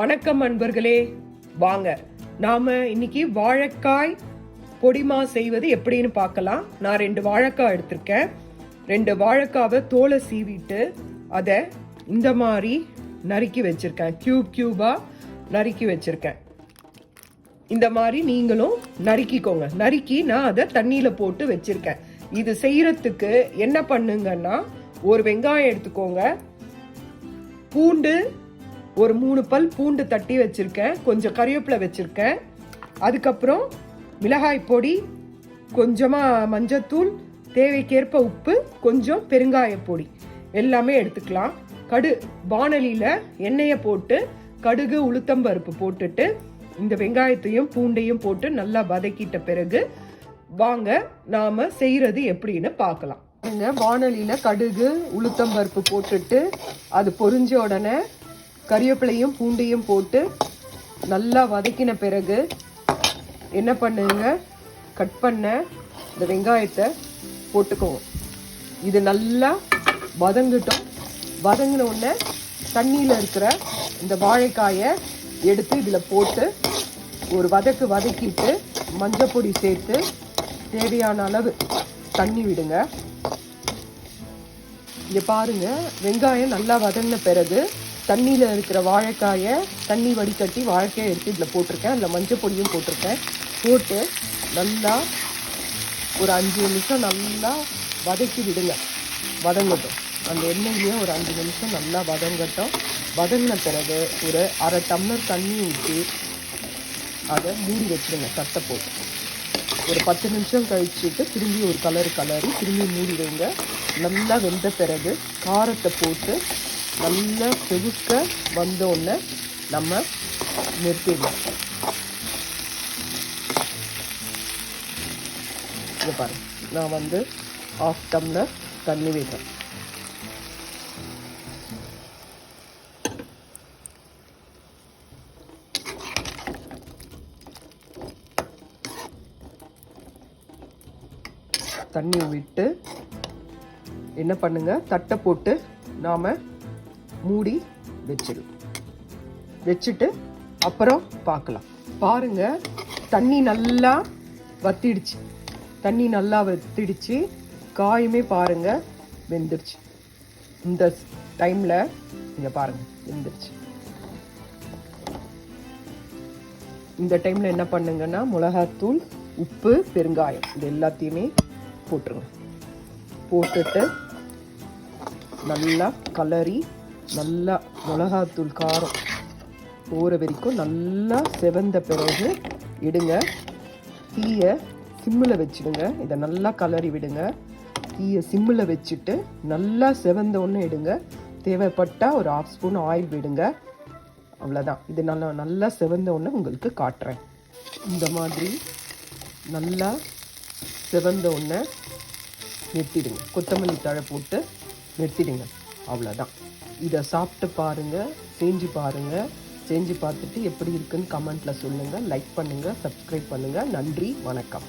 வணக்கம் அன்பர்களே, வாங்க நாம இன்னைக்கு வாழைக்காய் பொடிமா செய்வது எப்படின்னு பார்க்கலாம். நான் 2 வாழைக்காய் எடுத்திருக்கேன். 2 வாழைக்காவை தோலை சீவிட்டு அதை இந்த மாதிரி நறுக்கி வச்சிருக்கேன். கியூபா நறுக்கி வச்சிருக்கேன். இந்த மாதிரி நீங்களும் நறுக்கிக்கோங்க. நறுக்கி நான் அதை தண்ணியில போட்டு வச்சிருக்கேன். இது செய்யறதுக்கு என்ன பண்ணுங்கன்னா, ஒரு வெங்காயம் எடுத்துக்கோங்க, பூண்டு ஒரு 3 பல் பூண்டு தட்டி வச்சிருக்கேன், கொஞ்சம் கறிவேப்பிலை வச்சிருக்கேன், அதுக்கப்புறம் மிளகாய் பொடி, கொஞ்சமா மஞ்சத்தூள், தேவைக்கேற்ப உப்பு, கொஞ்சம் பெருங்காய பொடி எல்லாமே எடுத்துக்கலாம். வாணலியில எண்ணெயை போட்டு கடுகு உளுத்தம்பருப்பு போட்டுட்டு இந்த வெங்காயத்தையும் பூண்டையும் போட்டு நல்லா வதக்கிட்ட பிறகு வாங்க நாம செய்யறது எப்படின்னு பார்க்கலாம். வாணலியில கடுகு உளுத்தம்பருப்பு போட்டுட்டு அது பொரிஞ்ச உடனே கறிவேப்பிலையும் பூண்டையும் போட்டு நல்லா வதக்கின பிறகு என்ன பண்ணுங்க, கட் பண்ண இந்த வெங்காயத்தை போட்டுக்கோங்க. இது நல்லா வதங்கட்டும். வதங்கின உடனே தண்ணியில் இருக்கிற இந்த வாழைக்காயை எடுத்து இதில் போட்டு ஒரு வதக்கிட்டு மஞ்சள் பொடி சேர்த்து தேவையான அளவு தண்ணி விடுங்க. இங்கே பாருங்க, வெங்காயம் நல்லா வதங்கின பிறகு தண்ணியில் இருக்கிற வாழைக்காயை தண்ணி வடிகட்டி வாழைக்காயை எடுத்து இதில் போட்டிருக்கேன். அதில் மஞ்சள் பொடியும் போட்டிருக்கேன். போட்டு நல்லா ஒரு 5 நிமிஷம் நல்லா வதக்கி விடுங்க. வதங்கட்டும். அந்த எண்ணெயிலேயே ஒரு 5 நிமிஷம் நல்லா வதங்கட்டும். வதங்கின பிறகு ஒரு 1/2 டம்ளர் தண்ணி ஊற்றி அதை மூடி வச்சுடுங்க. தட்டை போட்டு ஒரு 10 நிமிஷம் கழிச்சுட்டு திரும்பி ஒரு கலரி திரும்பி மூடி வைங்க. நல்லா வெந்த பிறகு காரத்தை போட்டு நல்லா செவுக்க வந்தோடனே நம்ம நிறுத்திடலாம். இங்கே பாருங்க, நான் 1/2 டம்ளர் தண்ணி வைக்கிறேன். தண்ணி விட்டு என்ன பண்ணுங்க, தட்டை போட்டு நாம மூடி வச்சுட்டு அப்புறம் பார்க்கலாம். பாருங்க, தண்ணி நல்லா வத்திடுச்சு. காயுமே பாருங்க வெந்துடுச்சு. இந்த டைம்ல இங்க பாருங்க வெந்துடுச்சு. இந்த டைம்ல என்ன பண்ணுங்கன்னா, மிளகாத்தூள், உப்பு, பெருங்காயம் இது எல்லாத்தையுமே போட்டுருங்க. போட்டுட்டு நல்லா கலரி, நல்லா மிளகாத்தூள் காரம் போகிற வரைக்கும் நல்லா செவந்த பிறகு இடுங்க. தீயை சிம்மில் வச்சுடுங்க. இதை நல்லா கலரி விடுங்க. தீயை சிம்மில் வச்சுட்டு நல்லா செவந்த ஒன்று இடுங்க. தேவைப்பட்டால் ஒரு 1/2 ஸ்பூன் ஆயில் விடுங்க. அவ்வளோதான். இது நல்லா செவந்த ஒன்று உங்களுக்கு காட்டுறேன். இந்த மாதிரி நல்லா செவந்த ஒன்று நிறுத்திடுங்க. கொத்தமல்லி தழை போட்டு நிறுத்திடுங்க. அவ்வளோதான். இதை சாப்பிட்டு பாருங்கள், செஞ்சு பார்த்துட்டு எப்படி இருக்குன்னு கமெண்ட்டில் சொல்லுங்கள். லைக் பண்ணுங்கள், சப்ஸ்கிரைப் பண்ணுங்கள். நன்றி, வணக்கம்.